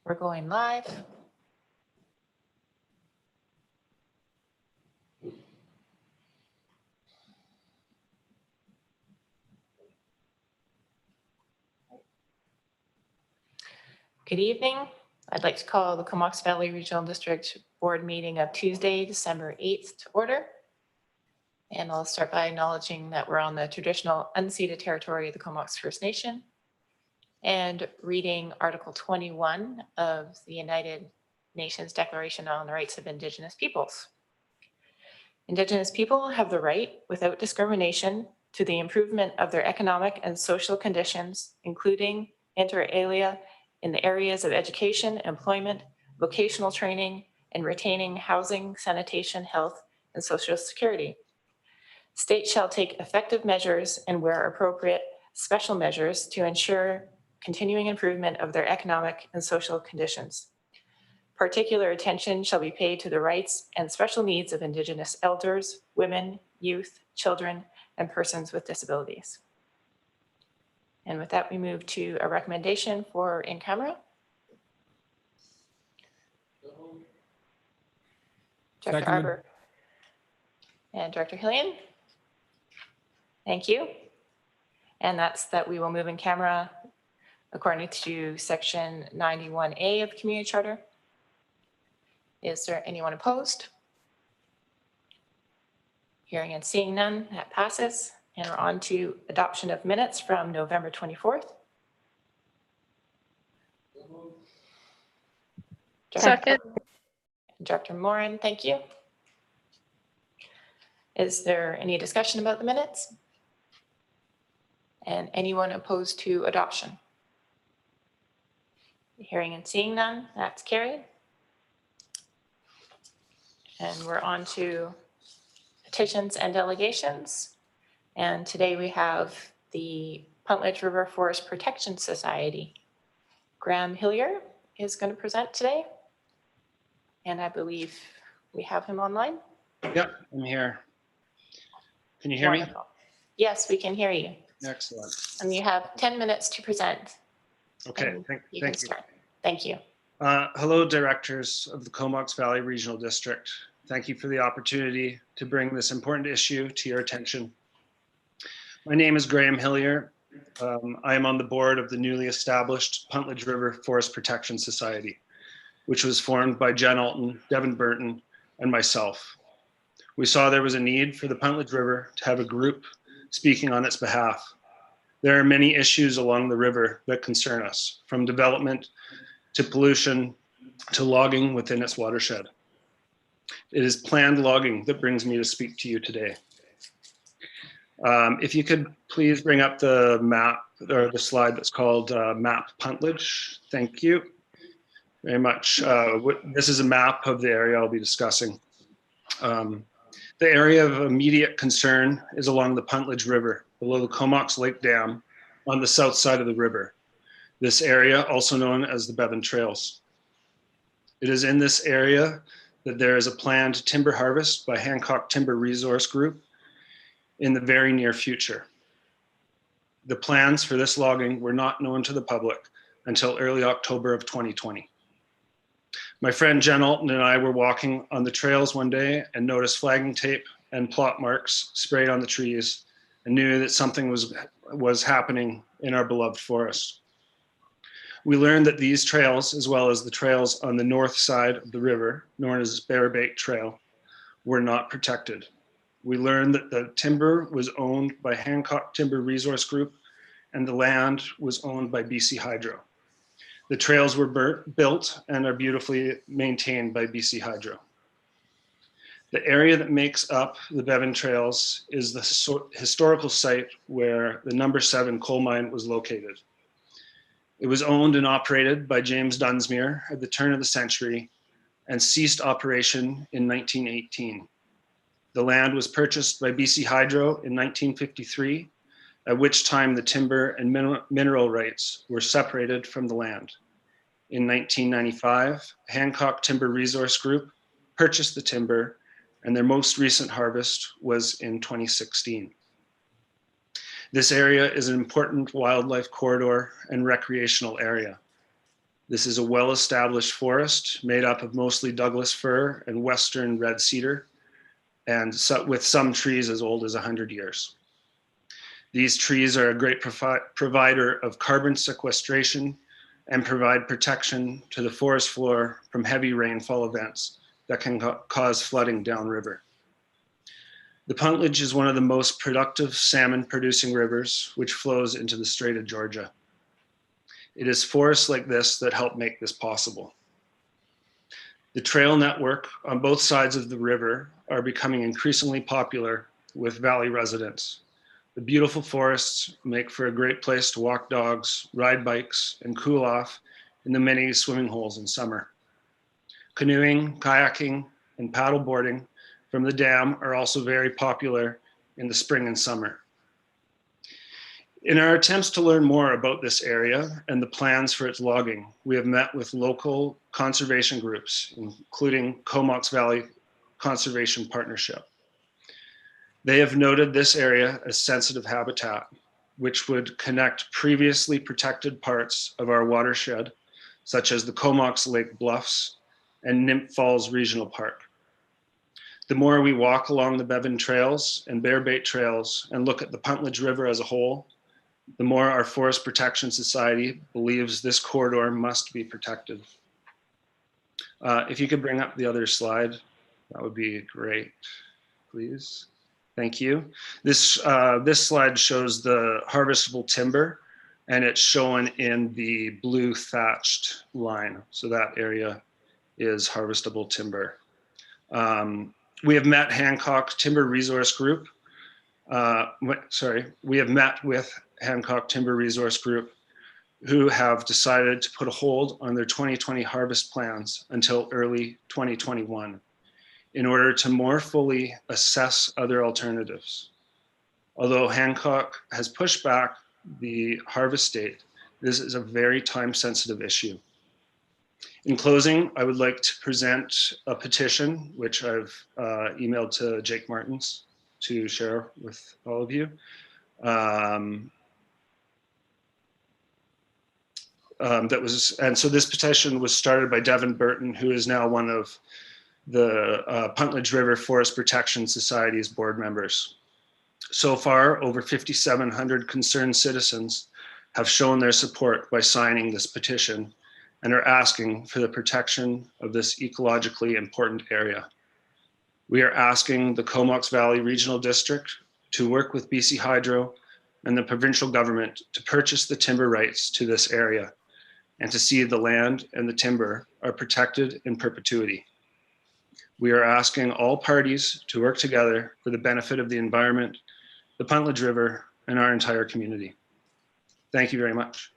We're going live. Good evening. I'd like to call the Comox Valley Regional District Board meeting of Tuesday, December 8th to order. And I'll start by acknowledging that we're on the traditional unceded territory of the Comox First Nation and reading Article 21 of the United Nations Declaration on the Rights of Indigenous Peoples. Indigenous people have the right, without discrimination, to the improvement of their economic and social conditions, including inter alia in the areas of education, employment, vocational training, and retaining housing, sanitation, health, and social security. State shall take effective measures and, where appropriate, special measures to ensure continuing improvement of their economic and social conditions. Particular attention shall be paid to the rights and special needs of Indigenous elders, women, youth, children, and persons with disabilities. And with that, we move to a recommendation for in camera. Director Arbor and Director Hillian. Thank you. And that's that we will move in camera according to section 91A of the Community Charter. Is there anyone opposed? Hearing and seeing none, that passes. And we're on to adoption of minutes from November 24th. Second. Director Morin, thank you. Is there any discussion about the minutes? And anyone opposed to adoption? Hearing and seeing none, that's carried. And we're on to petitions and delegations. And today we have the Puntledge River Forest Protection Society. Graham Hillier is going to present today. And I believe we have him online. Yep, I'm here. Can you hear me? Yes, we can hear you. Excellent. And you have 10 minutes to present. Okay, thank you. Thank you. Hello, directors of the Comox Valley Regional District. Thank you for the opportunity to bring this important issue to your attention. My name is Graham Hillier. I am on the board of the newly established Puntledge River Forest Protection Society, which was formed by Jen Alton, Devin Burton, and myself. We saw there was a need for the Puntledge River to have a group speaking on its behalf. There are many issues along the river that concern us, from development to pollution to logging within its watershed. It is planned logging that brings me to speak to you today. If you could please bring up the map or the slide that's called Map Puntledge. Thank you very much. This is a map of the area I'll be discussing. The area of immediate concern is along the Puntledge River, below the Comox Lake Dam on the south side of the river. This area, also known as the Bevan Trails. It is in this area that there is a planned timber harvest by Hancock Timber Resource Group in the very near future. The plans for this logging were not known to the public until early October of 2020. My friend Jen Alton and I were walking on the trails one day and noticed flagging tape and plot marks sprayed on the trees and knew that something was happening in our beloved forest. We learned that these trails, as well as the trails on the north side of the river, known as Bearbait Trail, were not protected. We learned that the timber was owned by Hancock Timber Resource Group and the land was owned by BC Hydro. The trails were built and are beautifully maintained by BC Hydro. The area that makes up the Bevan Trails is the historical site where the number 7 coal mine was located. It was owned and operated by James Dunsmuir at the turn of the century and ceased operation in 1918. The land was purchased by BC Hydro in 1953, at which time the timber and mineral rights were separated from the land. In 1995, Hancock Timber Resource Group purchased the timber, and their most recent harvest was in 2016. This area is an important wildlife corridor and recreational area. This is a well-established forest made up of mostly Douglas fir and western red cedar, and with some trees as old as 100 years. These trees are a great provider of carbon sequestration and provide protection to the forest floor from heavy rainfall events that can cause flooding downriver. The Puntledge is one of the most productive salmon-producing rivers, which flows into the Strait of Georgia. It is forests like this that help make this possible. The trail network on both sides of the river are becoming increasingly popular with valley residents. The beautiful forests make for a great place to walk dogs, ride bikes, and cool off in the many swimming holes in summer. Canoeing, kayaking, and paddle boarding from the dam are also very popular in the spring and summer. In our attempts to learn more about this area and the plans for its logging, we have met with local conservation groups, including Comox Valley Conservation Partnership. They have noted this area as sensitive habitat, which would connect previously protected parts of our watershed, such as the Comox Lake Bluffs and Nymph Falls Regional Park. The more we walk along the Bevan trails and Bear Bait trails and look at the Puntledge River as a whole, the more our Forest Protection Society believes this corridor must be protected. If you could bring up the other slide, that would be great, please. Thank you. This slide shows the harvestable timber, and it's shown in the blue thatched line. So that area is harvestable timber. We have met Hancock Timber Resource Group. We have met with Hancock Timber Resource Group, who have decided to put a hold on their 2020 harvest plans until early 2021 in order to more fully assess other alternatives. Although Hancock has pushed back the harvest date, this is a very time-sensitive issue. In closing, I would like to present a petition, which I've emailed to Jake Martins to share with all of you. So this petition was started by Devin Burton, who is now one of the Puntledge River Forest Protection Society's board members. So far, over 5,700 concerned citizens have shown their support by signing this petition and are asking for the protection of this ecologically important area. We are asking the Comox Valley Regional District to work with BC Hydro and the provincial government to purchase the timber rights to this area and to see the land and the timber are protected in perpetuity. We are asking all parties to work together for the benefit of the environment, the Puntledge River, and our entire community. Thank you very much.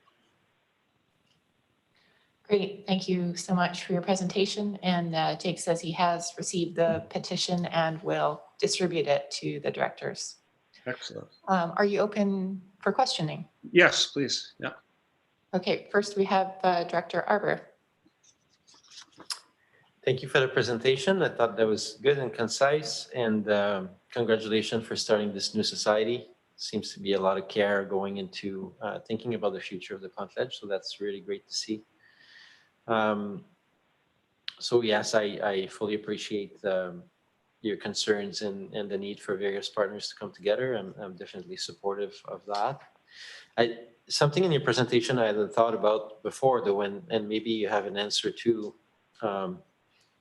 Great, thank you so much for your presentation. And Jake says he has received the petition and will distribute it to the directors. Excellent. Are you open for questioning? Yes, please. Yeah. Okay, first we have Director Arbor. Thank you for the presentation. I thought that was good and concise, and congratulations for starting this new society. Seems to be a lot of care going into thinking about the future of the Puntledge, so that's really great to see. So yes, I fully appreciate your concerns and the need for various partners to come together. I'm definitely supportive of that. Something in your presentation I hadn't thought about before, though, and maybe you have an answer to.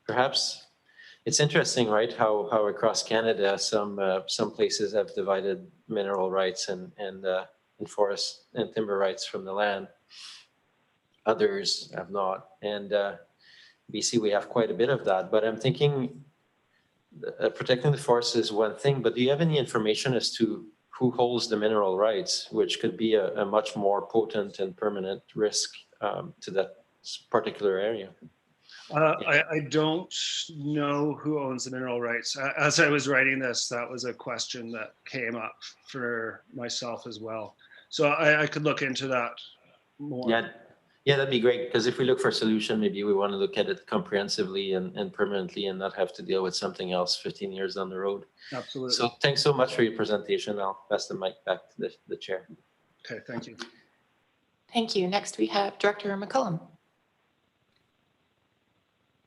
Perhaps it's interesting, right? How across Canada some places have divided mineral rights and forest and timber rights from the land. Others have not, and BC we have quite a bit of that. But I'm thinking protecting the forest is one thing, but do you have any information as to who holds the mineral rights, which could be a much more potent and permanent risk to that particular area? I don't know who owns the mineral rights. As I was writing this, that was a question that came up for myself as well. So I could look into that more. Yeah, that'd be great, because if we look for a solution, maybe we want to look at it comprehensively and permanently and not have to deal with something else 15 years down the road. Absolutely. So thanks so much for your presentation. I'll pass the mic back to the chair. Okay, thank you. Thank you. Next we have Director McCollum.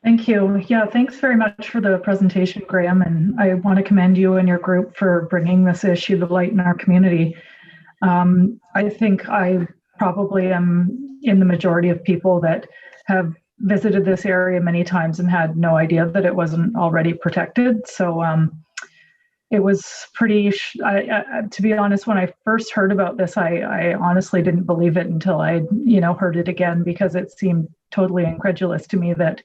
Thank you. Yeah, thanks very much for the presentation, Graham. And I want to commend you and your group for bringing this issue to light in our community. I think I probably am in the majority of people that have visited this area many times and had no idea that it wasn't already protected. So it was pretty, to be honest, when I first heard about this, I honestly didn't believe it until I, heard it again, because it seemed totally incredulous to me that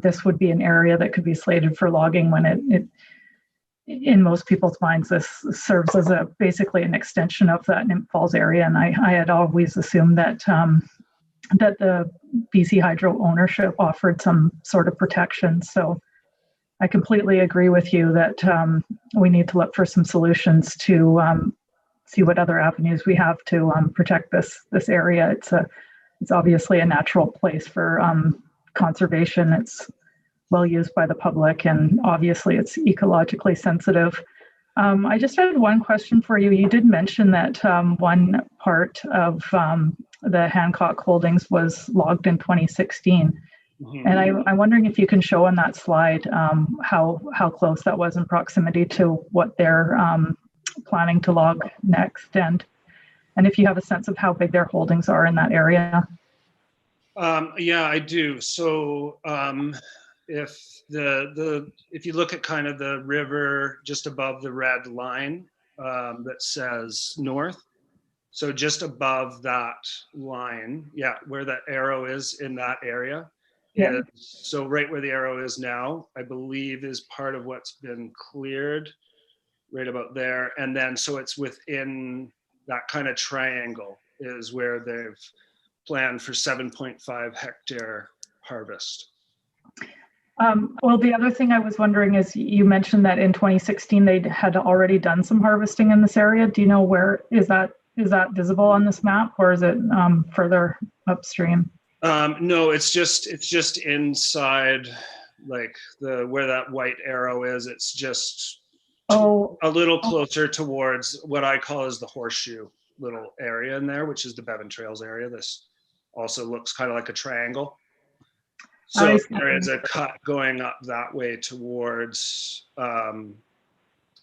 this would be an area that could be slated for logging when it in most people's minds, this serves as basically an extension of that Nymph Falls area. And I had always assumed that that the BC Hydro ownership offered some sort of protection. So I completely agree with you that we need to look for some solutions to see what other avenues we have to protect this area. It's obviously a natural place for conservation. It's well used by the public, and obviously it's ecologically sensitive. I just had one question for you. You did mention that one part of the Hancock holdings was logged in 2016. Mm-hmm. And I'm wondering if you can show on that slide how close that was in proximity to what they're planning to log next, and if you have a sense of how big their holdings are in that area. Yeah, I do. So if you look at kind of the river just above the red line that says north, so just above that line, yeah, where that arrow is in that area. Yeah. So right where the arrow is now, I believe is part of what's been cleared, right about there. And then so it's within that kind of triangle is where they've planned for 7.5 hectare harvest. Well, the other thing I was wondering is you mentioned that in 2016 they had already done some harvesting in this area. Do you know where is that visible on this map, or is it further upstream? No, it's just inside, like where that white arrow is. It's just a little closer towards what I call as the horseshoe little area in there, which is the Bevan Trails area. This also looks kind of like a triangle. So there is a cut going up that way towards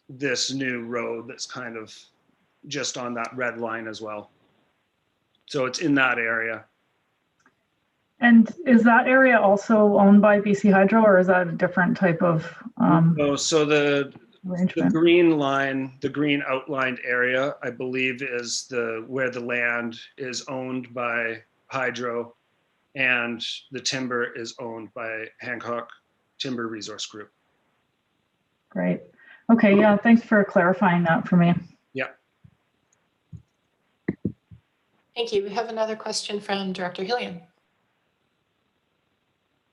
this new road that's kind of just on that red line as well. So it's in that area. And is that area also owned by BC Hydro, or is that a different type of so the green line, the green outlined area, I believe is where the land is owned by Hydro, and the timber is owned by Hancock Timber Resource Group. Great. Okay, yeah, thanks for clarifying that for me. Yeah. Thank you. We have another question from Director Hillian.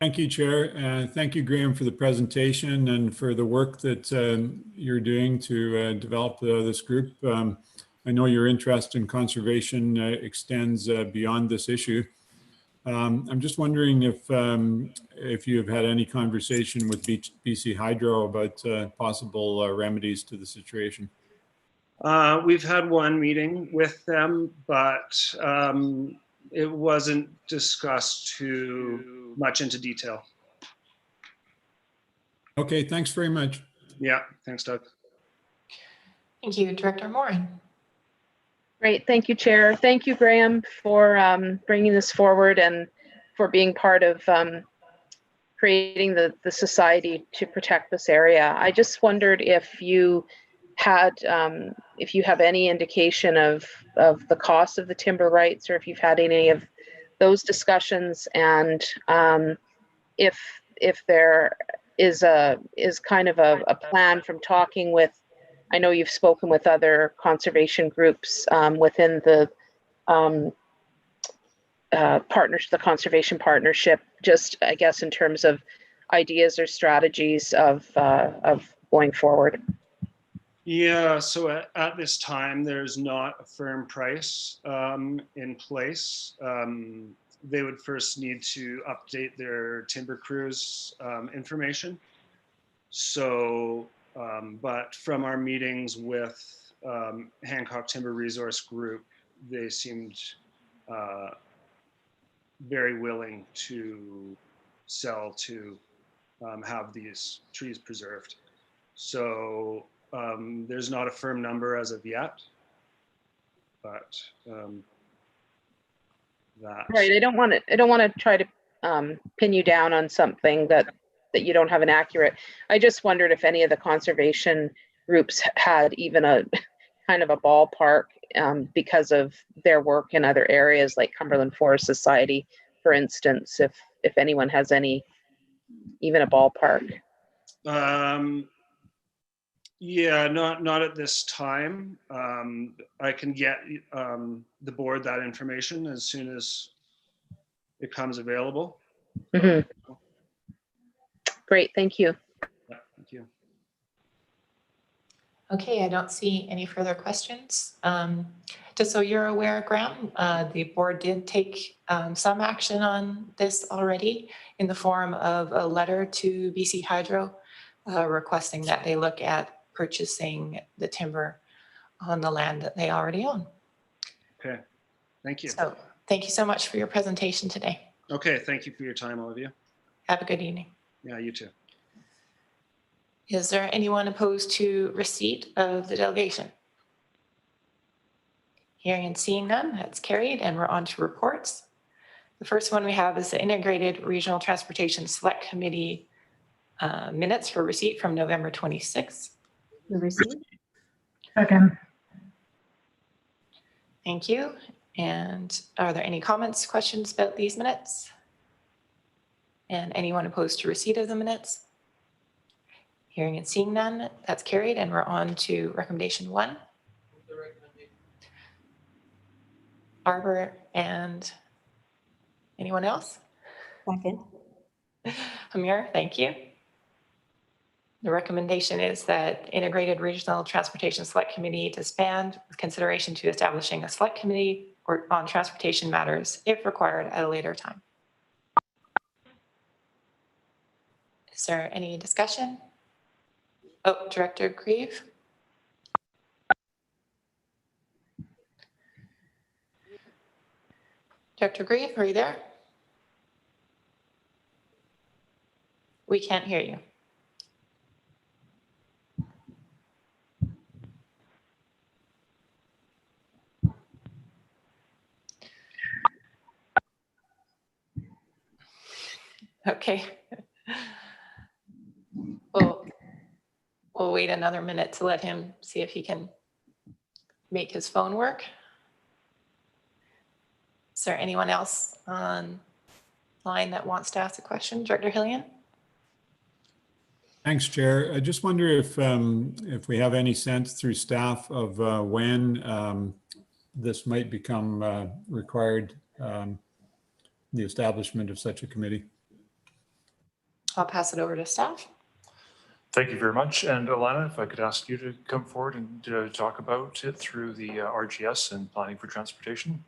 Thank you, Chair. Thank you, Graham, for the presentation and for the work that you're doing to develop this group. I know your interest in conservation extends beyond this issue. I'm just wondering if you've had any conversation with BC Hydro about possible remedies to the situation. We've had one meeting with them, but it wasn't discussed too much into detail. Okay, thanks very much. Yeah, thanks, Doug. Thank you, Director Morin. Great, thank you, Chair. Thank you, Graham, for bringing this forward and for being part of creating the society to protect this area. I just wondered if you had, if you have any indication of the cost of the timber rights, or if you've had any of those discussions, and if there is kind of a plan from talking with, I know you've spoken with other conservation groups within the the conservation partnership, just I guess in terms of ideas or strategies of going forward. Yeah, so at this time, there's not a firm price in place. They would first need to update their timber crews information. So, but from our meetings with Hancock Timber Resource Group, they seemed very willing to sell to have these trees preserved. So there's not a firm number as of yet, but that. Right. I don't want to try to pin you down on something that you don't have an accurate. I just wondered if any of the conservation groups had even a kind of a ballpark because of their work in other areas like Cumberland Forest Society, for instance, if anyone has even a ballpark. Yeah, not at this time. I can get the board that information as soon as it comes available. Mhm. Great, thank you. Yeah, thank you. Okay, I don't see any further questions. Just so you're aware, Graham, the board did take some action on this already in the form of a letter to BC Hydro requesting that they look at purchasing the timber on the land that they already own. Okay, thank you. So thank you so much for your presentation today. Okay, thank you for your time, all of you. Have a good evening. Yeah, you too. Is there anyone opposed to receipt of the delegation? Hearing and seeing none, that's carried, and we're on to reports. The first one we have is the Integrated Regional Transportation Select Committee minutes for receipt from November 26th. Second. Thank you. And are there any comments, questions about these minutes? And anyone opposed to receipt of the minutes? Hearing and seeing none, that's carried, and we're on to recommendation 1. Barbara and anyone else? Second. Amir, thank you. The recommendation is that Integrated Regional Transportation Select Committee disband with consideration to establishing a select committee or on transportation matters if required at a later time. Is there any discussion? Oh, Director Grieve. Director Grieve, are you there? We can't hear you. Okay. We'll wait another minute to let him see if he can make his phone work. Is there anyone else on line that wants to ask a question? Director Hillian? Thanks, Chair. I just wonder if we have any sense through staff of when this might become required, the establishment of such a committee. I'll pass it over to staff. Thank you very much. And Alana, if I could ask you to come forward and talk about it through the RGS and planning for transportation.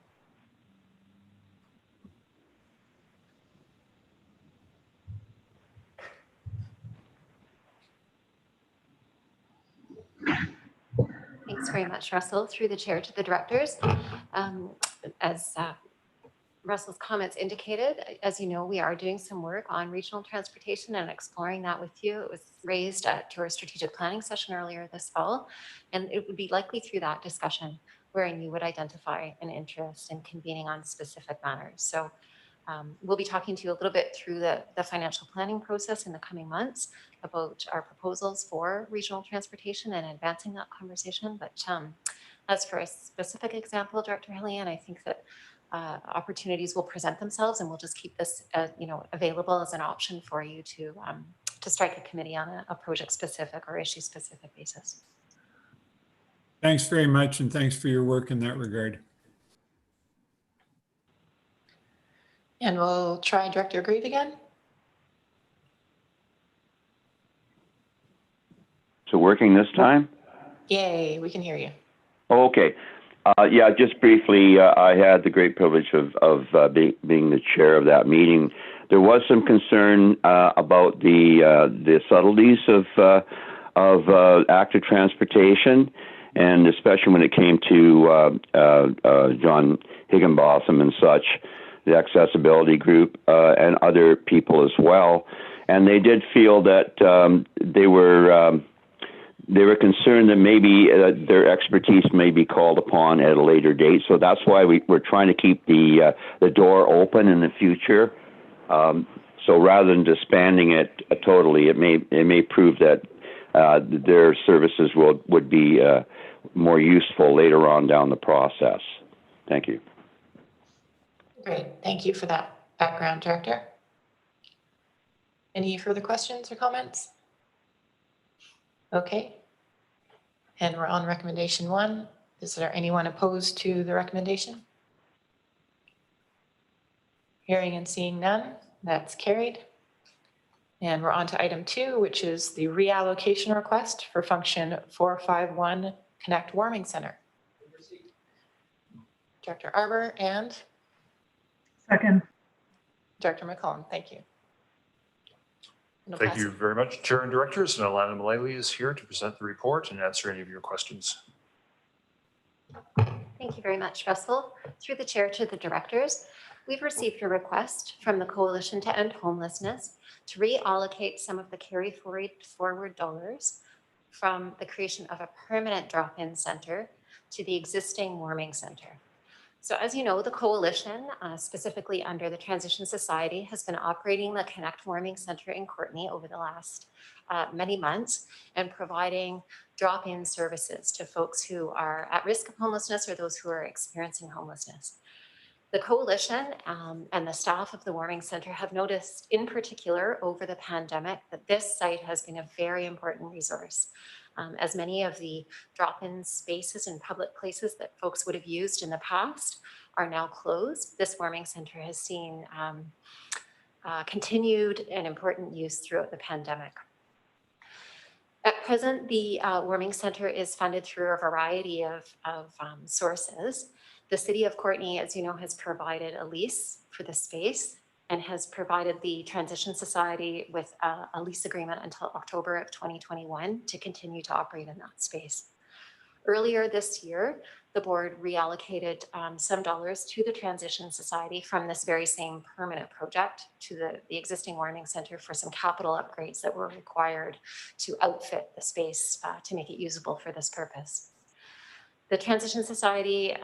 Thanks very much, Russell. Through the chair to the directors. As Russell's comments indicated, as you know, we are doing some work on regional transportation and exploring that with you. It was raised at your strategic planning session earlier this fall, and it would be likely through that discussion wherein you would identify an interest in convening on specific matters. So we'll be talking to you a little bit through the financial planning process in the coming months about our proposals for regional transportation and advancing that conversation. But as for a specific example, Director Hillian, I think that opportunities will present themselves, and we'll just keep this available as an option for you to strike a committee on a project specific or issue specific basis. Thanks very much, and thanks for your work in that regard. And we'll try Director Grieve again. So working this time? Yay, we can hear you. Oh, okay. Yeah, just briefly, I had the great privilege of being the chair of that meeting. There was some concern about the subtleties of active transportation, and especially when it came to John Higginbotham and such. the accessibility group, and other people as well. And they did feel that they were concerned that maybe their expertise may be called upon at a later date. So that's why we're trying to keep the door open in the future. So rather than disbanding it totally, it may prove that their services would be more useful later on down the process. Thank you. Great. Thank you for that background, Director. Any further questions or comments? Okay. And we're on recommendation 1. Is there anyone opposed to the recommendation? Hearing and seeing none, that's carried. And we're on to item 2, which is the reallocation request for function 451 Connect Warming Center. Director Arbor and Second. Director McCollum, thank you. Thank you very much, Chair and Directors. And Alana Mullally is here to present the report and answer any of your questions. Thank you very much, Russell. Through the chair to the directors, we've received a request from the Coalition to End Homelessness to reallocate some of the carry forward dollars from the creation of a permanent drop-in center to the existing warming center. So as you know, the Coalition, specifically under the Transition Society, has been operating the Connect Warming Center in Courtenay over the last many months and providing drop-in services to folks who are at risk of homelessness or those who are experiencing homelessness. The Coalition and the staff of the Warming Center have noticed in particular over the pandemic that this site has been a very important resource. As many of the drop-in spaces in public places that folks would have used in the past are now closed, this warming center has seen continued and important use throughout the pandemic. At present, the warming center is funded through a variety of sources. The City of Courtenay, as you know, has provided a lease for the space and has provided the Transition Society with a lease agreement until October of 2021 to continue to operate in that space. Earlier this year, the board reallocated some dollars to the Transition Society from this very same permanent project to the existing warming center for some capital upgrades that were required to outfit the space to make it usable for this purpose. The Transition Society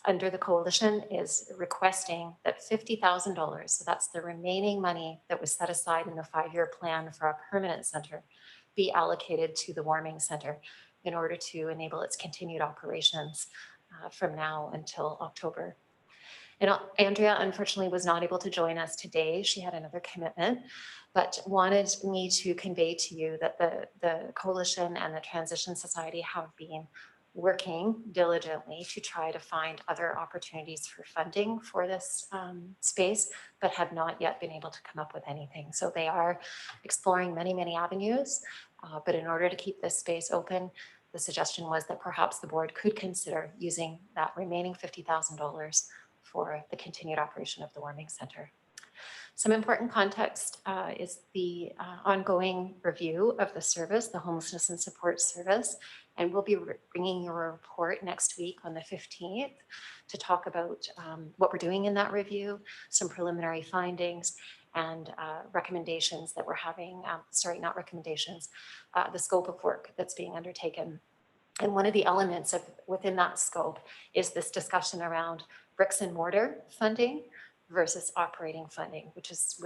under the Coalition is requesting that $50,000, so that's the remaining money that was set aside in the 5-year plan for a permanent center, be allocated to the warming center in order to enable its continued operations from now until October. And Andrea unfortunately was not able to join us today. She had another commitment, but wanted me to convey to you that the Coalition and the Transition Society have been working diligently to try to find other opportunities for funding for this space, but have not yet been able to come up with anything. So they are exploring many, many avenues, but in order to keep this space open, the suggestion was that perhaps the board could consider using that remaining $50,000 for the continued operation of the warming center. Some important context is the ongoing review of the service, the Homelessness and Support Service, and we'll be bringing you a report next week on the 15th to talk about what we're doing in that review, some preliminary findings, and recommendations that we're having, not recommendations, the scope of work that's being undertaken. And one of the elements within that scope is this discussion around bricks and mortar funding versus operating funding, which is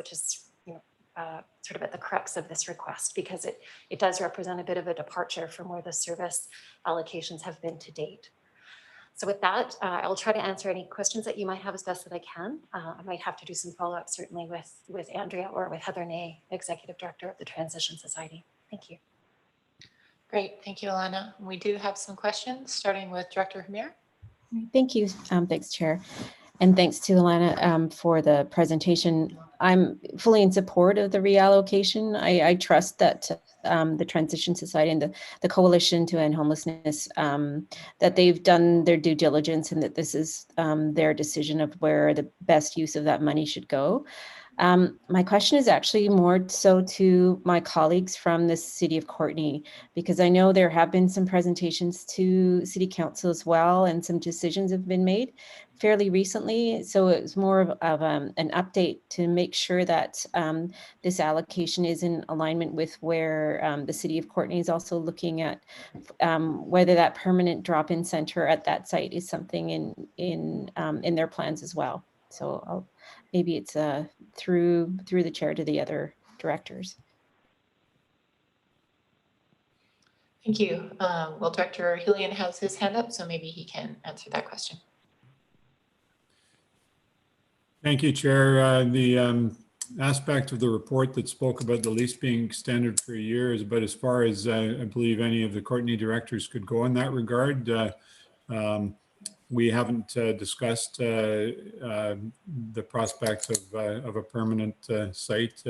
sort of at the crux of this request, because it does represent a bit of a departure from where the service allocations have been to date. So with that, I'll try to answer any questions that you might have as best that I can. I might have to do some follow-up certainly with Andrea or with Heather Ney, Executive Director of the Transition Society. Thank you. Great, thank you, Alana. We do have some questions, starting with Director Hamir. Thank you. Thanks, Chair. And thanks to Alana for the presentation. I'm fully in support of the reallocation. I trust that the Transition Society and the Coalition to End Homelessness, that they've done their due diligence and that this is their decision of where the best use of that money should go. My question is actually more so to my colleagues from the City of Courtenay, because I know there have been some presentations to City Council as well, and some decisions have been made fairly recently. So it's more of an update to make sure that this allocation is in alignment with where the City of Courtenay is also looking at whether that permanent drop-in center at that site is something in their plans as well. So maybe it's through the chair to the other directors. Thank you. Well, Director Hillian has his hand up, so maybe he can answer that question. Thank you, Chair. The aspect of the report that spoke about the lease being extended for a year is about as far as I believe any of the Courtenay directors could go in that regard. We haven't discussed the prospects of a permanent site,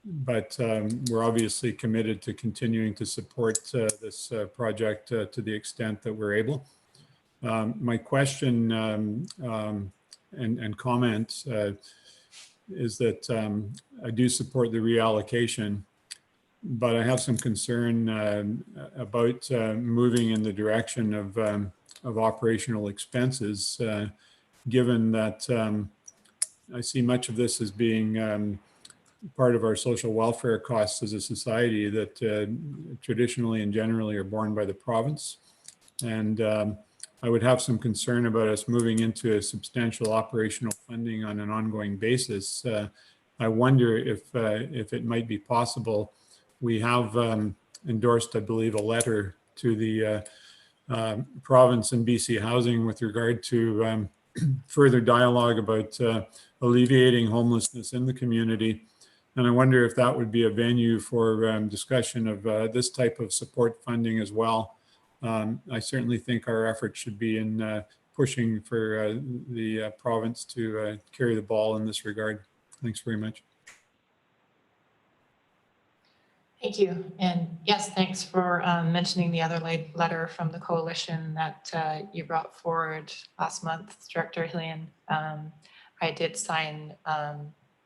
but we're obviously committed to continuing to support this project to the extent that we're able. My question and comment is that I do support the reallocation, but I have some concern about moving in the direction of operational expenses, given that I see much of this as being part of our social welfare costs as a society that traditionally and generally are borne by the province. And I would have some concern about us moving into a substantial operational funding on an ongoing basis. I wonder if it might be possible. We have endorsed, I believe, a letter to the province and BC Housing with regard to further dialogue about alleviating homelessness in the community. And I wonder if that would be a venue for discussion of this type of support funding as well. I certainly think our efforts should be in pushing for the province to carry the ball in this regard. Thanks very much. Thank you. And yes, thanks for mentioning the other letter from the coalition that you brought forward last month, Director Hillian. I did sign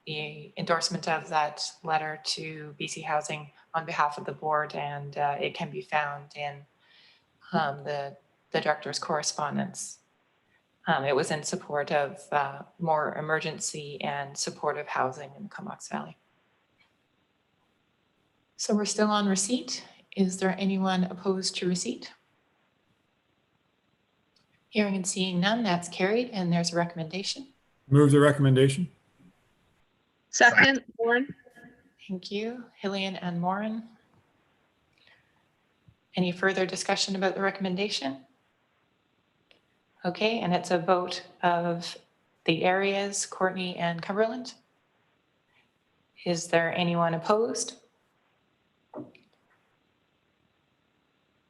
the endorsement of that letter to BC Housing on behalf of the board, and it can be found in the director's correspondence. It was in support of more emergency and supportive housing in the Comox Valley. So we're still on receipt. Is there anyone opposed to receipt? Hearing and seeing none, that's carried, and there's a recommendation. Move the recommendation. Second, Warren. Thank you, Hillian and Morin. Any further discussion about the recommendation? Okay, and it's a vote of the areas, Courtenay and Cumberland. Is there anyone opposed?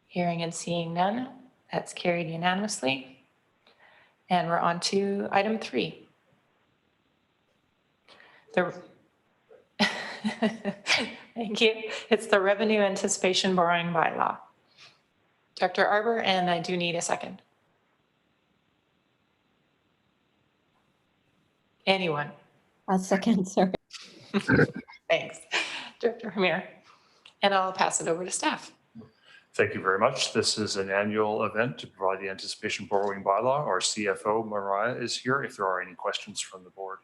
Hearing and seeing none, that's carried unanimously. And we're on to item 3. Thank you. It's the Revenue Anticipation Borrowing Bylaw. Dr. Arbour, and I do need a second. Anyone? I'll second, sorry. Thanks, Director Hamir. And I'll pass it over to staff. Thank you very much. This is an annual event to provide the Anticipation Borrowing Bylaw. Our CFO, Mariah, is here if there are any questions from the board.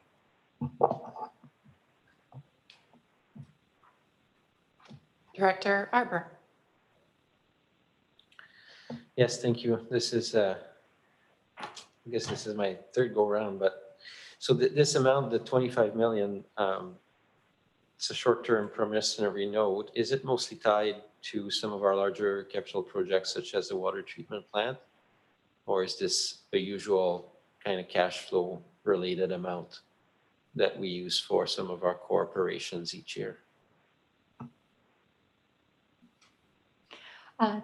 Director Arbour. Yes, thank you. This is, I guess this is my third go round, but so this amount, the 25 million, it's a short-term promissory note. Is it mostly tied to some of our larger capital projects, such as the water treatment plant? Or is this a usual kind of cash flow related amount that we use for some of our core operations each year?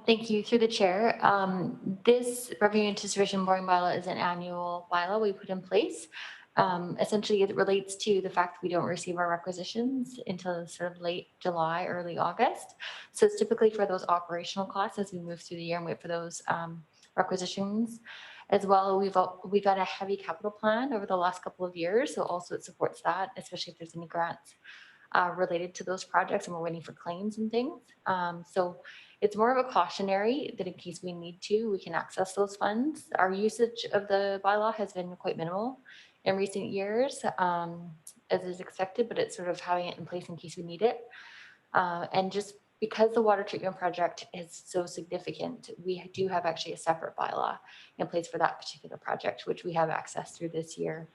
Thank you. Through the chair, this revenue anticipation borrowing bylaw is an annual bylaw we put in place. Essentially, it relates to the fact that we don't receive our requisitions until sort of late July, early August. So it's typically for those operational costs as we move through the year and wait for those requisitions. As well, we've had a heavy capital plan over the last couple of years, so also it supports that, especially if there's any grants related to those projects and we're waiting for claims and things. So it's more of a cautionary that in case we need to, we can access those funds. Our usage of the bylaw has been quite minimal in recent years, as is expected, but it's sort of having it in place in case we need it. And just because the water treatment project is so significant, we do have actually a separate bylaw in place for that particular project, which we have access through this year.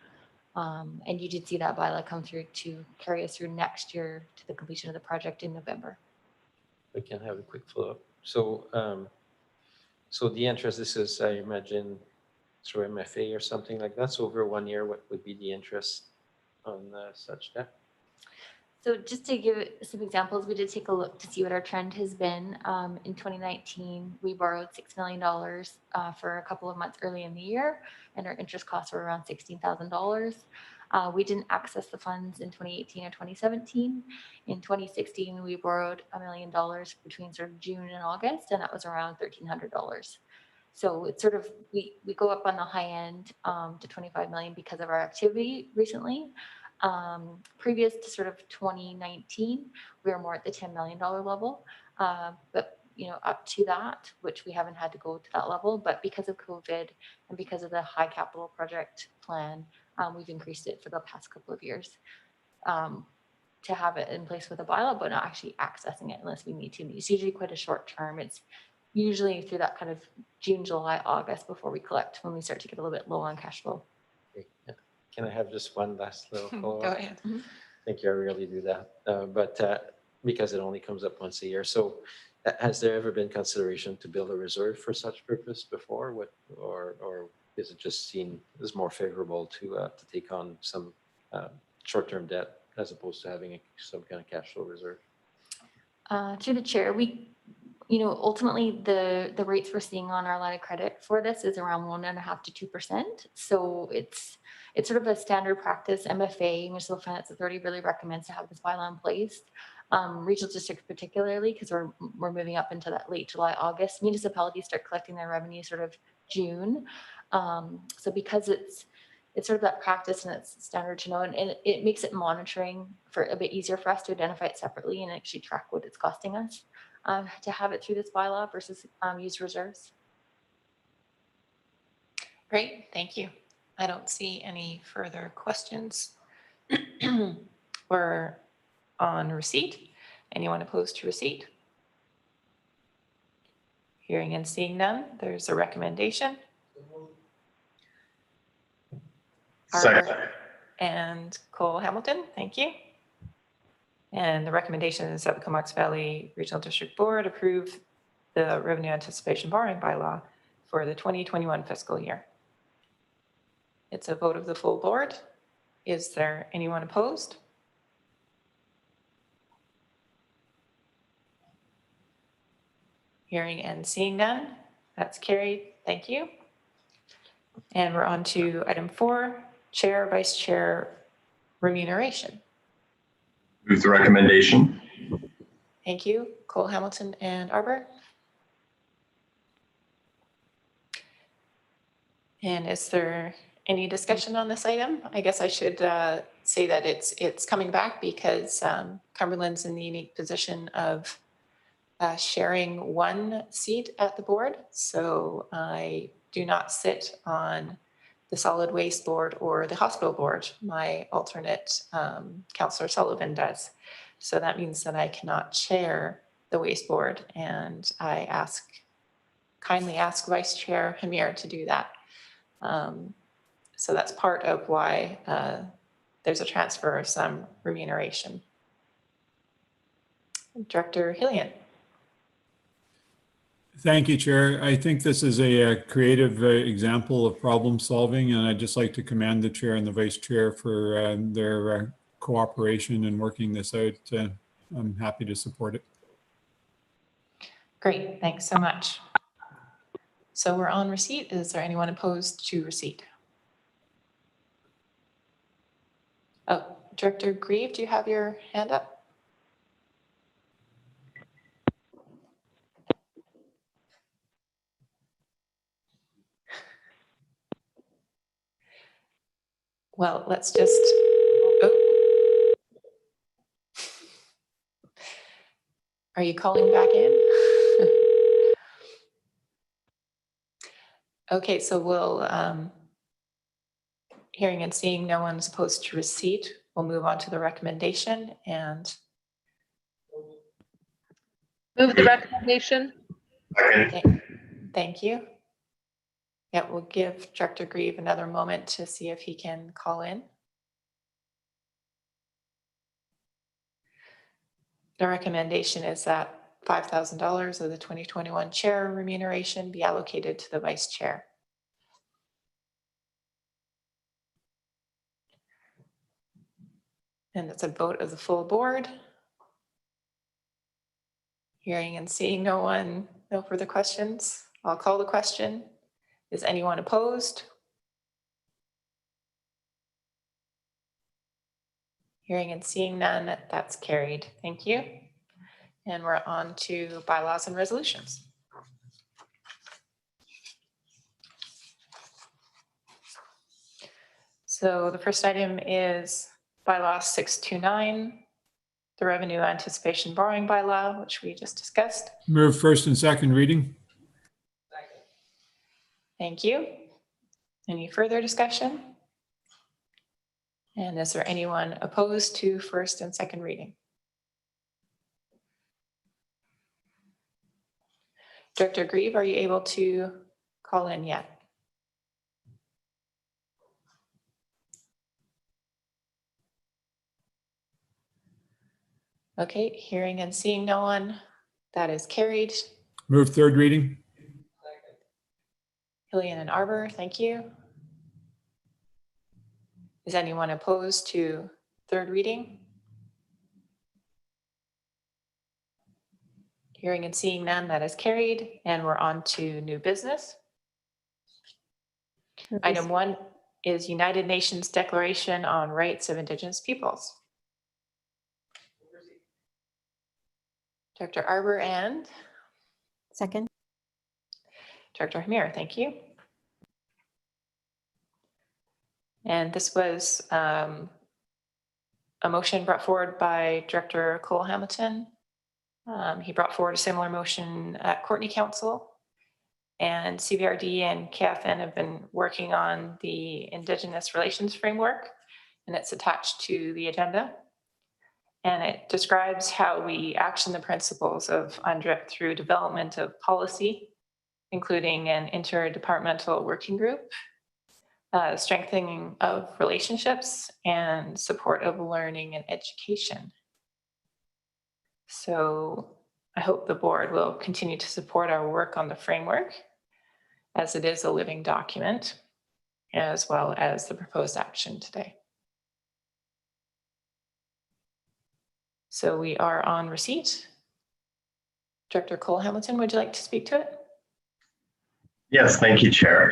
And you did see that bylaw come through to carry us through next year to the completion of the project in November. We can have a quick follow-up. So, so the interest, this is, I imagine, through MFA or something like that. So over 1 year, what would be the interest on such debt? So just to give some examples, we did take a look to see what our trend has been. In 2019, we borrowed $6 million for a couple of months early in the year, and our interest costs were around $16,000. We didn't access the funds in 2018 or 2017. In 2016, we borrowed $1 million between sort of June and August, and that was around $1,300. So it's sort of, we go up on the high end to 25 million because of our activity recently. Previous to sort of 2019, we were more at the $10 million level, but you know, up to that, which we haven't had to go to that level, but because of COVID and because of the high capital project plan, we've increased it for the past couple of years to have it in place with a bylaw, but not actually accessing it unless we need to. It's usually quite a short term. It's usually through that kind of June, July, August before we collect, when we start to get a little bit low on cash flow. Okay. Yeah. Can I have just one last little follow-up? Go ahead. Thank you. I rarely do that, but because it only comes up once a year. So has there ever been consideration to build a reserve for such purpose before? Or is it just seen as more favorable to take on some short-term debt as opposed to having some kind of cash flow reserve? Through the chair, ultimately the rates we're seeing on our line of credit for this is around 1.5% to 2%. So it's sort of a standard practice. MFA, Municipal Finance Authority, really recommends to have this bylaw in place. Regional districts particularly, because we're moving up into that late July, August. Municipalities start collecting their revenue sort of June. So because it's sort of that practice and it's standard to know, and it makes it monitoring for a bit easier for us to identify it separately and actually track what it's costing us to have it through this bylaw versus use reserves. Great, thank you. I don't see any further questions. We're on receipt. Anyone opposed to receipt? Hearing and seeing none, there's a recommendation. Second. And Cole Hamilton, thank you. And the recommendation is that the Comox Valley Regional District Board approve the revenue anticipation borrowing bylaw for the 2021 fiscal year. It's a vote of the full board. Is there anyone opposed? Hearing and seeing none, that's carried. Thank you. And we're on to item 4, Chair, Vice Chair remuneration. Move the recommendation. Thank you, Cole Hamilton and Arbor. And is there any discussion on this item? I guess I should say that it's coming back because Cumberland's in the unique position of sharing one seat at the board. So I do not sit on the solid waste board or the hospital board. My alternate, Councillor Sullivan, does. So that means that I cannot chair the waste board, and I kindly ask Vice Chair Hamir to do that. So that's part of why there's a transfer of some remuneration. Director Hillian. Thank you, Chair. I think this is a creative example of problem solving, and I'd just like to commend the Chair and the Vice Chair for their cooperation in working this out. I'm happy to support it. Great, thanks so much. So we're on receipt. Is there anyone opposed to receipt? Director Grieve, do you have your hand up? Well, let's just, oh. Are you calling back in? Okay, so we'll, hearing and seeing no one's opposed to receipt, we'll move on to the recommendation and. Move the recommendation. Second. Thank you. Yeah, we'll give Director Grieve another moment to see if he can call in. The recommendation is that $5,000 of the 2021 chair remuneration be allocated to the vice chair. And it's a vote of the full board. Hearing and seeing no one, no further questions. I'll call the question. Is anyone opposed? Hearing and seeing none, that's carried. Thank you. And we're on to bylaws and resolutions. So the first item is bylaw 629, the revenue anticipation borrowing bylaw, which we just discussed. Move first and second reading. Thank you. Any further discussion? And is there anyone opposed to first and second reading? Director Grieve, are you able to call in yet? Okay, hearing and seeing no one, that is carried. Move third reading. Hillian and Arbor, thank you. Is anyone opposed to third reading? Hearing and seeing none, that is carried. And we're on to new business. Item 1 is United Nations Declaration on Rights of Indigenous Peoples. Director Arbor and Second. Director Hamir, thank you. And this was a motion brought forward by Director Cole Hamilton. He brought forward a similar motion at Courtney Council, and CVRD and KFN have been working on the Indigenous Relations Framework, and it's attached to the agenda. And it describes how we action the principles of UNDRIP through development of policy, including an interdepartmental working group, strengthening of relationships, and support of learning and education. So I hope the board will continue to support our work on the framework, as it is a living document, as well as the proposed action today. So we are on receipt. Director Cole Hamilton, would you like to speak to it? Yes, thank you, Chair.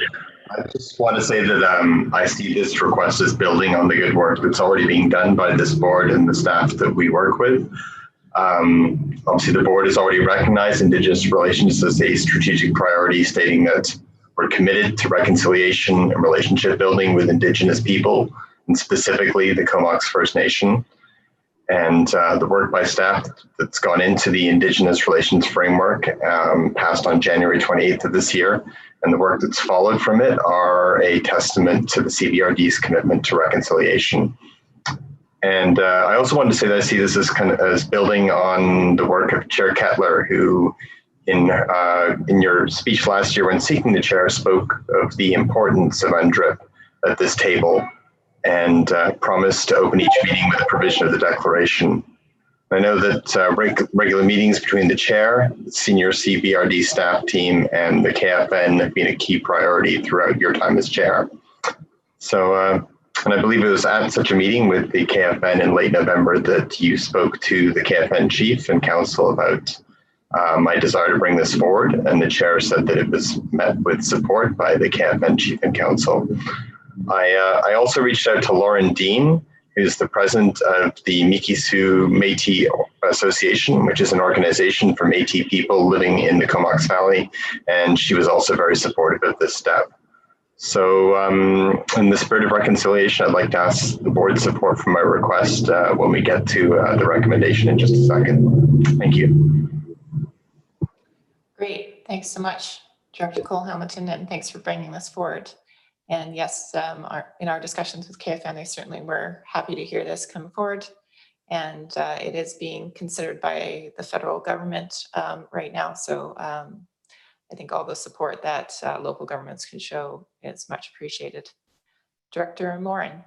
I just want to say that I see this request as building on the good work that's already being done by this board and the staff that we work with. Obviously, the board has already recognized Indigenous relations as a strategic priority, stating that we're committed to reconciliation and relationship building with Indigenous people, and specifically the Comox First Nation. And the work by staff that's gone into the Indigenous Relations Framework passed on January 28th of this year, and the work that's followed from it are a testament to the CVRD's commitment to reconciliation. And I also wanted to say that I see this as as building on the work of Chair Kettler, who in your speech last year when seeking the chair spoke of the importance of UNDRIP at this table, and promised to open each meeting with a provision of the declaration. I know that regular meetings between the chair, the senior CVRD staff team, and the KFN have been a key priority throughout your time as chair. So, and I believe it was at such a meeting with the KFN in late November that you spoke to the KFN chief and council about my desire to bring this forward, and the chair said that it was met with support by the KFN chief and council. I also reached out to Lauren Dean, who's the president of the Mikisew Métis Association, which is an organization for Métis people living in the Comox Valley. And she was also very supportive of this step. So in the spirit of reconciliation, I'd like to ask the board's support for my request when we get to the recommendation in just a second. Thank you. Great. Thanks so much, Director Cole-Hamilton, and thanks for bringing this forward. And yes, in our discussions with KFN, they certainly were happy to hear this come forward. And it is being considered by the federal government right now. So I think all the support that local governments can show is much appreciated. Director Morin.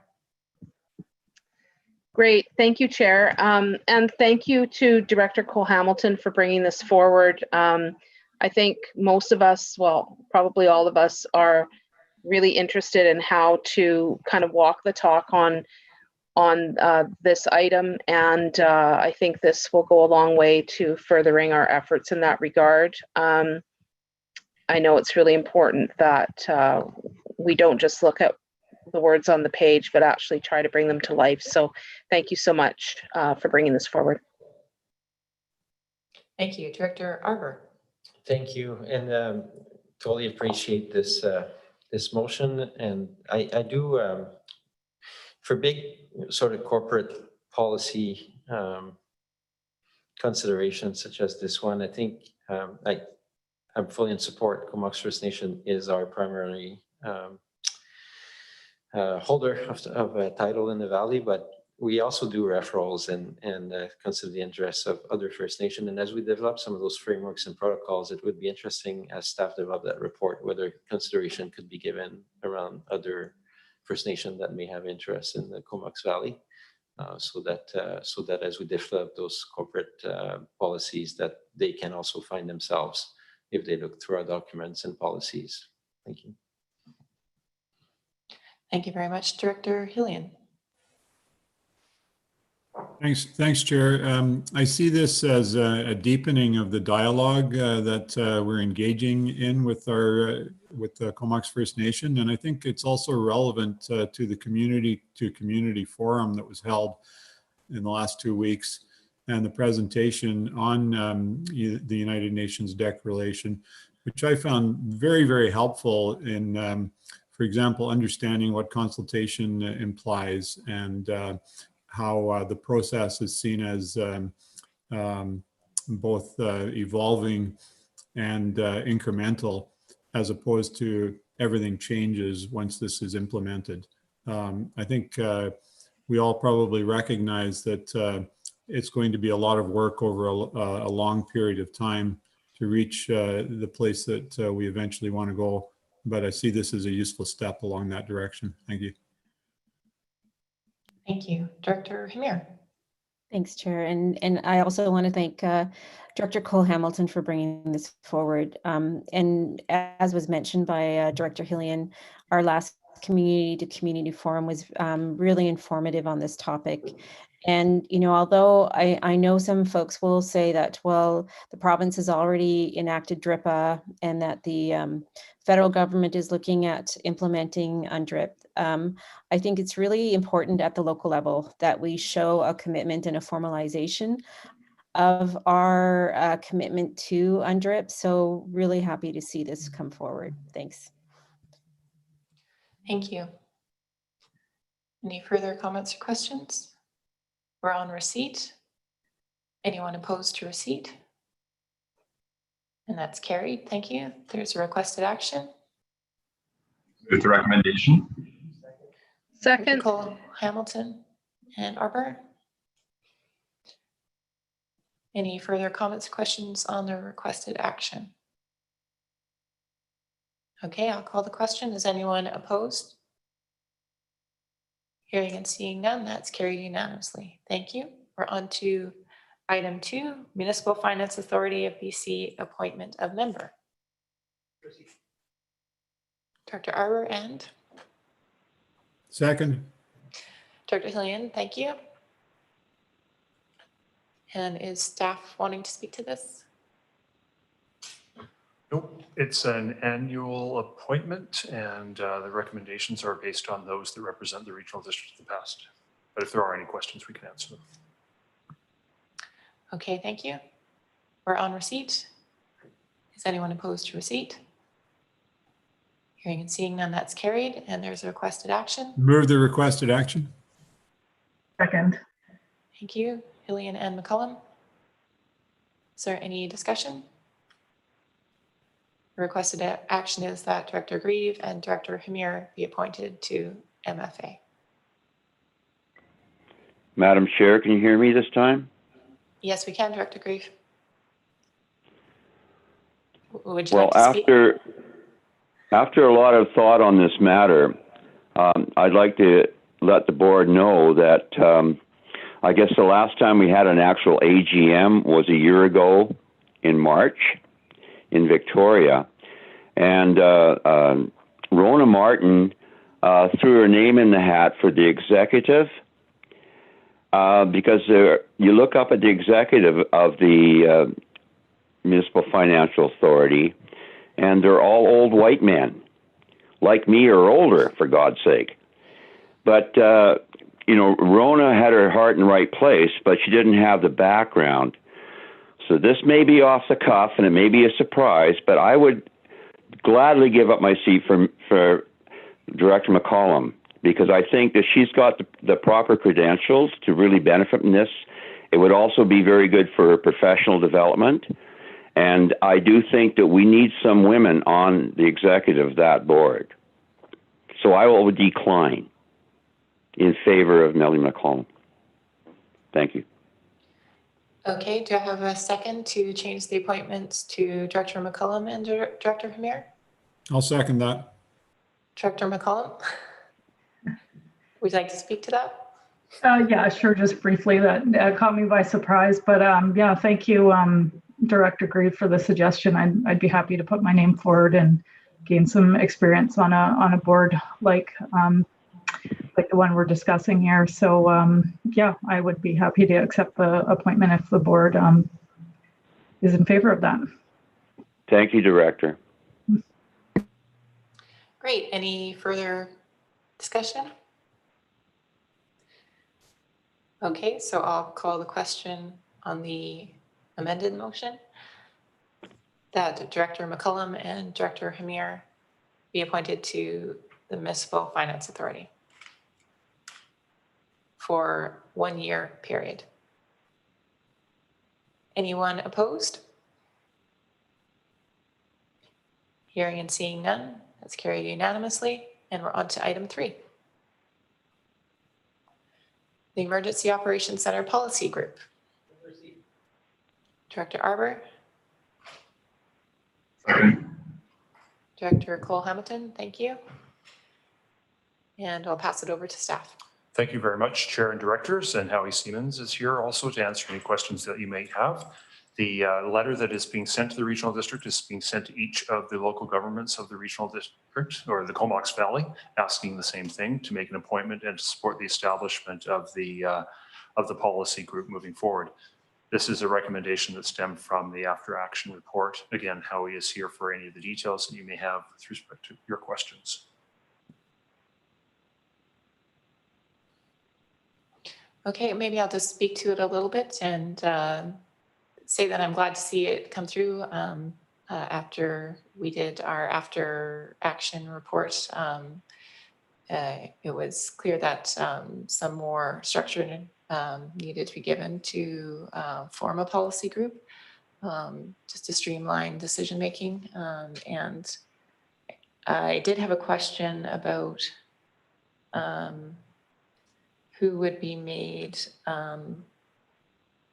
Great, thank you, Chair. And thank you to Director Cole-Hamilton for bringing this forward. I think most of us, well, probably all of us, are really interested in how to kind of walk the talk on this item. And I think this will go a long way to furthering our efforts in that regard. I know it's really important that we don't just look at the words on the page, but actually try to bring them to life. So thank you so much for bringing this forward. Thank you. Director Arbour. Thank you, and totally appreciate this this motion. And I do, for big sort of corporate policy considerations such as this one, I think I'm fully in support. Comox First Nation is our primary holder of a title in the valley, but we also do referrals and consider the interests of other First Nation. And as we develop some of those frameworks and protocols, it would be interesting as staff develop that report, whether consideration could be given around other First Nation that may have interest in the Comox Valley, so that as we develop those corporate policies, that they can also find themselves if they look through our documents and policies. Thank you. Thank you very much. Director Hillian. Thanks, Chair. I see this as a deepening of the dialogue that we're engaging in with the Comox First Nation, and I think it's also relevant to the community forum that was held in the last 2 weeks, and the presentation on the United Nations Declaration, which I found very, very helpful in, for example, understanding what consultation implies and how the process is seen as both evolving and incremental, as opposed to everything changes once this is implemented. I think we all probably recognize that it's going to be a lot of work over a long period of time to reach the place that we eventually want to go, but I see this as a useful step along that direction. Thank you. Thank you. Director Hamir. Thanks, Chair. And I also want to thank Director Cole-Hamilton for bringing this forward. And as was mentioned by Director Hillian, our last community to community forum was really informative on this topic. And, you know, although I know some folks will say that, well, the province has already enacted DRIPA and that the federal government is looking at implementing UNDRIP, I think it's really important at the local level that we show a commitment and a formalization of our commitment to UNDRIP. So really happy to see this come forward. Thanks. Thank you. Any further comments or questions? We're on receipt. Anyone opposed to receipt? And that's carried. Thank you. There's a requested action. Move the recommendation. Second. Cole-Hamilton and Arbour. Any further comments or questions on the requested action? Okay, I'll call the question. Is anyone opposed? Hearing and seeing none, that's carried unanimously. Thank you. We're on to item 2, Municipal Finance Authority of BC appointment of member. Director Arbour and Second. Director Hillian, thank you. And is staff wanting to speak to this? Nope, it's an annual appointment, and the recommendations are based on those that represent the regional district of the past. But if there are any questions, we can answer them. Okay, thank you. We're on receipt. Is anyone opposed to receipt? Hearing and seeing none, that's carried, and there's a requested action. Move the requested action. Second. Thank you, Hillian and McCollum. Is there any discussion? The requested action is that Director Grieve and Director Hamir be appointed to MFA. Madam Chair, can you hear me this time? Yes, we can, Director Grieve. Would you Well, like to speak? after a lot of thought on this matter, I'd like to let the board know that I guess the last time we had an actual AGM was a year ago in March in Victoria. And Rona Martin threw her name in the hat for the executive because you look up at the executive of the Municipal Financial Authority, and they're all old white men, like me or older, for God's sake. But, you know, Rona had her heart in the right place, but she didn't have the background. So this may be off the cuff, and it may be a surprise, but I would gladly give up my seat for Director Mccollum, because I think that she's got the proper credentials to really benefit from this. It would also be very good for her professional development. And I do think that we need some women on the executive of that board. So I will decline in favor of Melanie McCollum. Thank you. Okay, do I have a second to change the appointments to Director McCollum and Director Hamir? I'll second that. Director McCollum? Would you like to speak to that? Yeah, sure. Just briefly, that caught me by surprise. But yeah, thank you, Director Grieve, for the suggestion. I'd be happy to put my name forward and gain some experience on a board like the one we're discussing here. So yeah, I would be happy to accept the appointment if the board is in favor of that. Thank you, Director. Great. Any further discussion? Okay, so I'll call the question on the amended motion that Director McCollum and Director Hamir be appointed to the Municipal Finance Authority for 1 year period. Anyone opposed? Hearing and seeing none, that's carried unanimously, and we're on to item 3. The Emergency Operations Center Policy Group. Director Arbour. Second. Director Cole-Hamilton, thank you. And I'll pass it over to staff. Thank you very much, Chair and Directors, and Howie Siemens is here also to answer any questions that you may have. The letter that is being sent to the regional district is being sent to each of the local governments of the regional district or the Comox Valley, asking the same thing, to make an appointment and to support the establishment of the policy group moving forward. This is a recommendation that stemmed from the after action report. Again, Howie is here for any of the details that you may have with respect to your questions. Okay, maybe I'll just speak to it a little bit and say that I'm glad to see it come through after we did our after action report. It was clear that some more structure needed to be given to form a policy group just to streamline decision making. And I did have a question about who would be made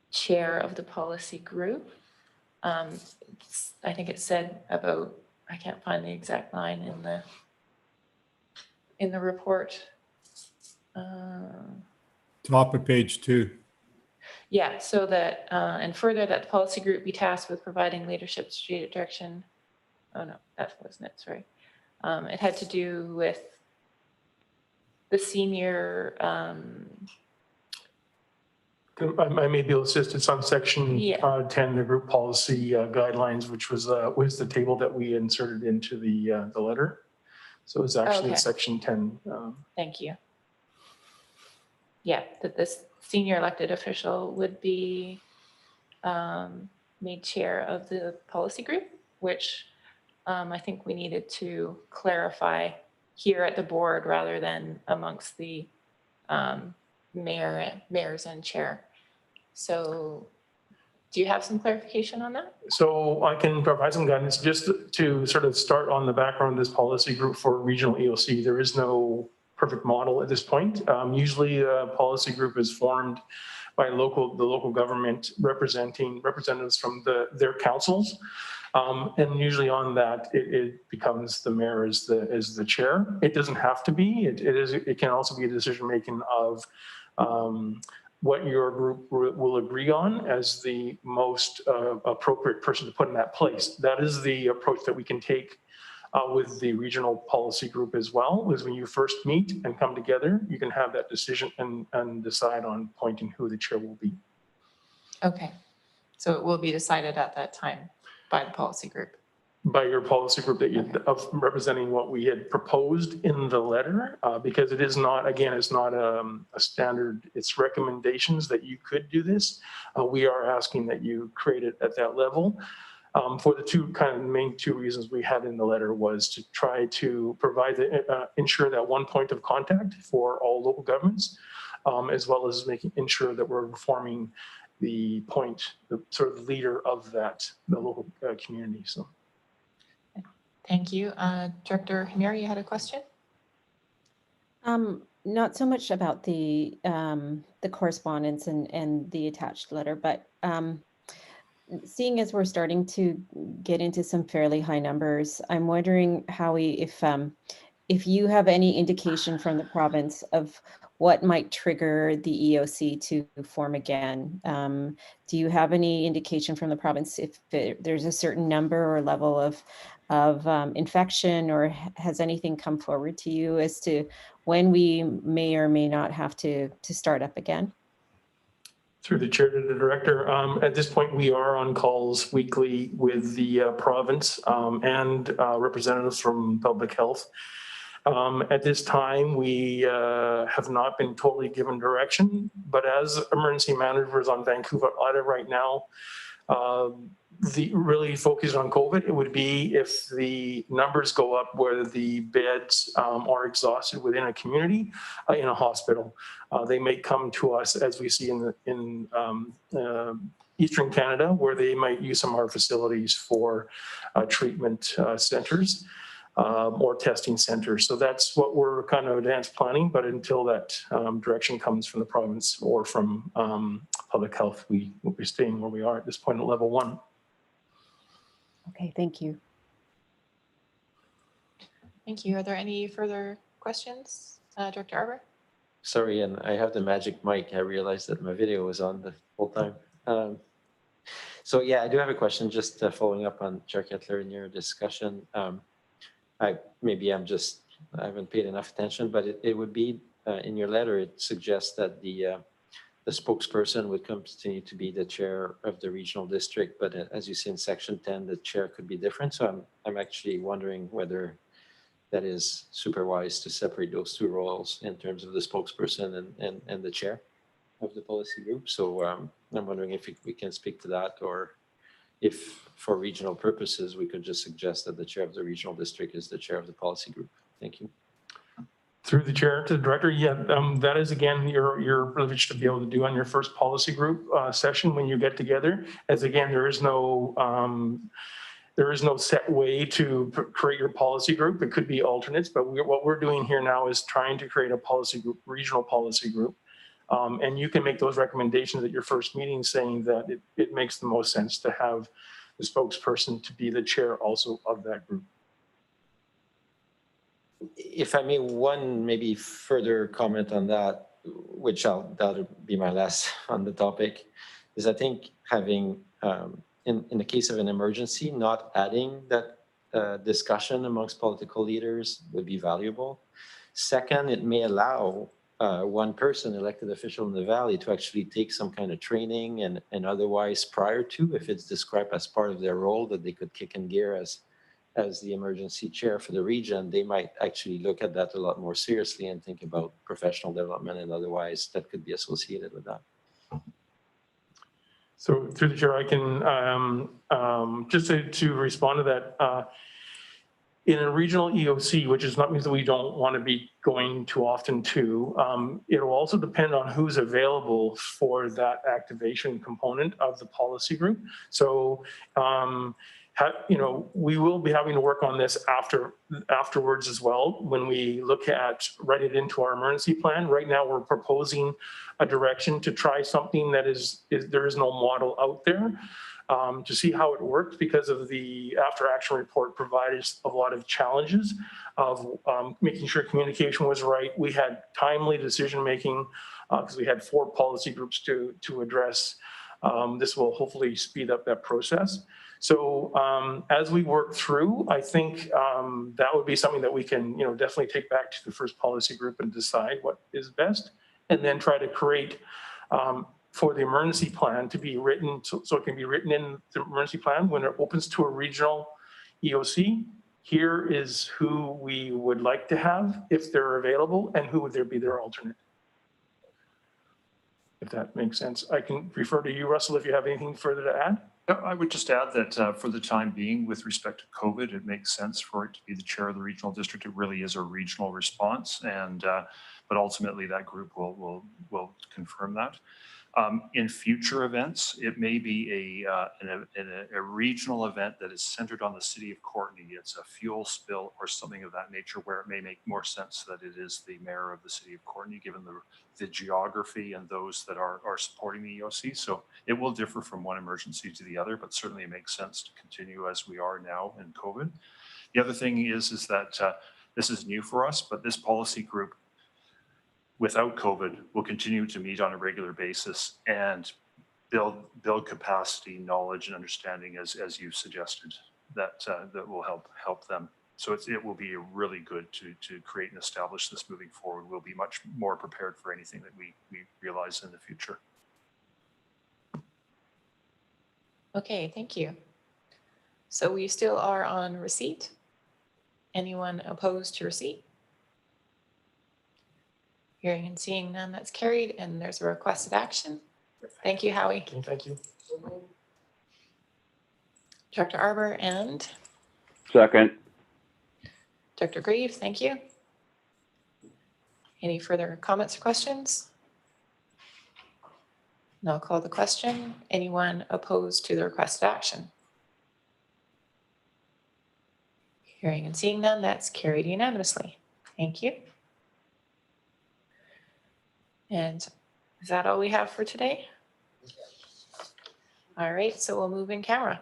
chair of the policy group. I think it said about, I can't find the exact line in the report. Top of page 2. Yeah, so that, and further that the policy group be tasked with providing leadership, strategic direction. Oh no, that wasn't it, sorry. It had to do with the senior, I may be able to assist. It's on section Yeah. 10, the group policy guidelines, which was the table that we inserted into the letter. So it's actually Okay. in section 10. Thank you. yeah, that this senior elected official would be made chair of the policy group, which I think we needed to clarify here at the board rather than amongst the mayors and chair. So do you have some clarification on that? So I can provide some guidance just to sort of start on the background of this policy group for regional EOC. There is no perfect model at this point. Usually a policy group is formed by the local government representatives from their councils. And usually on that, it becomes the mayor as the chair. It doesn't have to be. It can also be a decision making of what your group will agree on as the most appropriate person to put in that place. That is the approach that we can take with the regional policy group as well, is when you first meet and come together, you can have that decision and decide on appointing who the chair will be. Okay, so it will be decided at that time by the policy group. By your policy group that you of representing what we had proposed in the letter, because it is not, again, it's not a standard, it's recommendations that you could do this. We are asking that you create it at that level. For the main two reasons we had in the letter was to try to provide, ensure that one point of contact for all local governments, as well as ensure that we're forming the sort of leader of the local community. So. Thank you. Director Hamir, you had a question? Not so much about the correspondence and the attached letter, but seeing as we're starting to get into some fairly high numbers, I'm wondering, Howie, if you have any indication from the province of what might trigger the EOC to form again. Do you have any indication from the province if there's a certain number or level of infection, or has anything come forward to you as to when we may or may not have to start up again? Through the chair to the director, at this point, we are on calls weekly with the province and representatives from public health. At this time, we have not been totally given direction, but as emergency managers on Vancouver Island right now, really focused on COVID, it would be if the numbers go up where the beds are exhausted within a community, in a hospital. They may come to us, as we see in Eastern Canada, where they might use some of our facilities for treatment centers or testing centers. So that's what we're kind of advanced planning, but until that direction comes from the province or from public health, we will be staying where we are at this point at level 1. Okay, thank you. Thank you. Are there any further questions? Director Arbour? Sorry, and I have the magic mic. I realized that my video was on the whole time. So yeah, I do have a question just following up on Chair Kettler in your discussion. I haven't paid enough attention, but it would be in your letter, it suggests that the spokesperson would continue to be the chair of the regional district, but as you see in section 10, the chair could be different. So I'm actually wondering whether that is super wise to separate those two roles in terms of the spokesperson and the chair of the policy group. So I'm wondering if we can speak to that, or if for regional purposes, we could just suggest that the chair of the regional district is the chair of the policy group. Thank you. Through the chair to the director, yeah, that is again your privilege to be able to do on your first policy group session when you get together. As again, there is no set way to create your policy group. It could be alternates, but what we're doing here now is trying to create a policy group, regional policy group. And you can make those recommendations at your first meeting, saying that it makes the most sense to have the spokesperson to be the chair also of that group. If I may, one maybe further comment on that, which that'll be my last on the topic, is I think having, in the case of an emergency, not adding that discussion amongst political leaders would be valuable. Second, it may allow one person, elected official in the valley, to actually take some kind of training and otherwise prior to, if it's described as part of their role, that they could kick in gear as as the emergency chair for the region, they might actually look at that a lot more seriously and think about professional development and otherwise that could be associated with that. So through the chair, I can, just to respond to that, in a regional EOC, which is not means that we don't want to be going too often to, it'll also depend on who's available for that activation component of the policy group. So, we will be having to work on this afterwards as well when we look at write it into our emergency plan. Right now, we're proposing a direction to try something that there is no model out there. To see how it works, because of the after action report provides a lot of challenges of making sure communication was right. We had timely decision making because we had 4 policy groups to address. This will hopefully speed up that process. So as we work through, I think that would be something that we can definitely take back to the first policy group and decide what is best, and then try to create for the emergency plan to be written, so it can be written in the emergency plan when it opens to a regional EOC. Here is who we would like to have if they're available, and who would there be their alternate. If that makes sense. I can refer to you, Russell, if you have anything further to add. I would just add that for the time being, with respect to COVID, it makes sense for it to be the chair of the regional district. It really is a regional response, and but ultimately that group will confirm that. In future events, it may be a regional event that is centered on the city of Courtenay. It's a fuel spill or something of that nature, where it may make more sense that it is the mayor of the city of Courtenay, given the geography and those that are supporting the EOC. So it will differ from one emergency to the other, but certainly it makes sense to continue as we are now in COVID. The other thing is that this is new for us, but this policy group, without COVID, will continue to meet on a regular basis and build capacity, knowledge, and understanding, as you suggested, that will help them. So it will be really good to create and establish this moving forward. We'll be much more prepared for anything that we realize in the future. Okay, thank you. So we still are on receipt. Anyone opposed to receipt? Hearing and seeing none, that's carried, and there's a requested action. Thank you, Howie. Okay, thank you. Director Arbor and Second. Director Grieve, thank you. Any further comments or questions? No, I'll call the question. Anyone opposed to the requested action? Hearing and seeing none, that's carried unanimously. Thank you. And is that all we have for today? All right, so we'll move in camera.